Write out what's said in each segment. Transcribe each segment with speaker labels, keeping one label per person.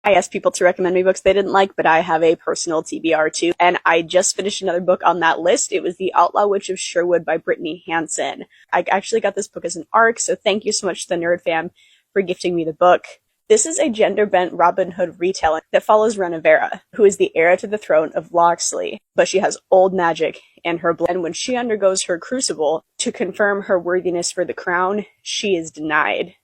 Speaker 1: I asked people to recommend me books they didn't like, but I have a personal TBR too. And I just finished another book on that list. It was The Outlaw Witch of Sherwood by Brittany Hansen. I actually got this book as an ARC, so thank you so much to the Nerd Fam for gifting me the book. This is a gender-bent Robin Hood retelling that follows Renevera, who is the heir to the throne of Locksley, but she has old magic in her blood. And when she undergoes her crucible to confirm her worthiness for the crown, she is denied.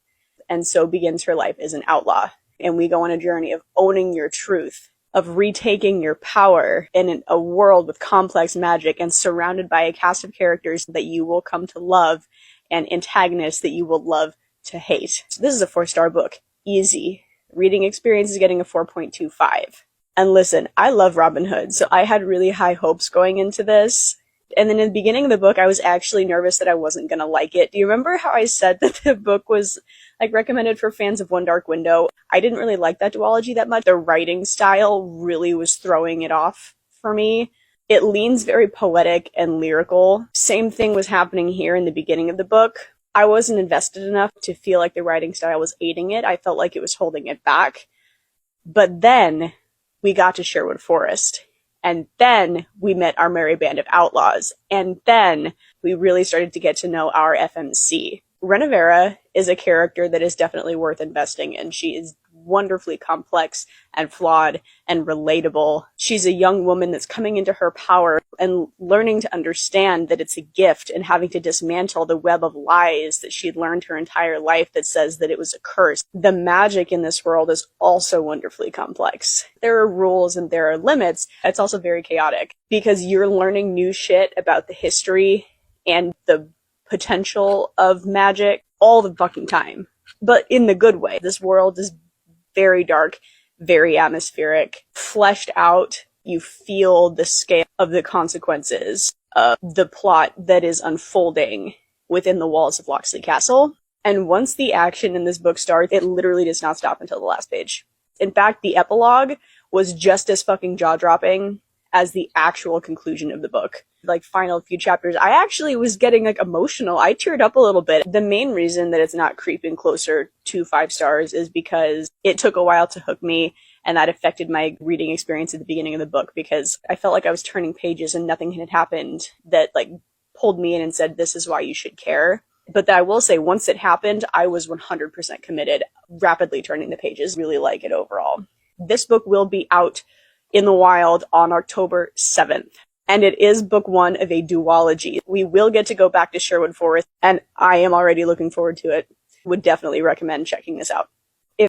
Speaker 1: And so begins her life as an outlaw. And we go on a journey of owning your truth, of retaking your power in a world with complex magic and surrounded by a cast of characters that you will come to love and antagonists that you will love to hate. So this is a 4-star book. Easy. Reading experience is getting a 4.25. And listen, I love Robin Hood, so I had really high hopes going into this. And then in the beginning of the book, I was actually nervous that I wasn't gonna like it. Do you remember how I said that the book was recommended for fans of One Dark Window? I didn't really like that duology that much. The writing style really was throwing it off for me. It leans very poetic and lyrical. Same thing was happening here in the beginning of the book. I wasn't invested enough to feel like the writing style was aiding it. I felt like it was holding it back. But then we got to Sherwood Forest. And then we met our merry band of outlaws. And then we really started to get to know our FMC. Renevera is a character that is definitely worth investing in. She is wonderfully complex and flawed and relatable. She's a young woman that's coming into her power and learning to understand that it's a gift and having to dismantle the web of lies that she'd learned her entire life that says that it was a curse. The magic in this world is also wonderfully complex. There are rules and there are limits. It's also very chaotic because you're learning new shit about the history and the potential of magic all the fucking time, but in the good way. This world is very dark, very atmospheric, fleshed out. You feel the scale of the consequences of the plot that is unfolding within the walls of Locksley Castle. And once the action in this book starts, it literally does not stop until the last page. In fact, the epilogue was just as fucking jaw-dropping as the actual conclusion of the book. Final few chapters, I actually was getting emotional. I teared up a little bit. The main reason that it's not creeping closer to 5 stars is because it took a while to hook me, and that affected my reading experience at the beginning of the book because I felt like I was turning pages and nothing had happened that pulled me in and said, this is why you should care. But I will say, once it happened, I was 100% committed, rapidly turning the pages. Really like it overall. This book will be out in the wild on October 7th. And it is book 1 of a duology. We will get to go back to Sherwood Forest, and I am already looking forward to it. Would definitely recommend checking this out.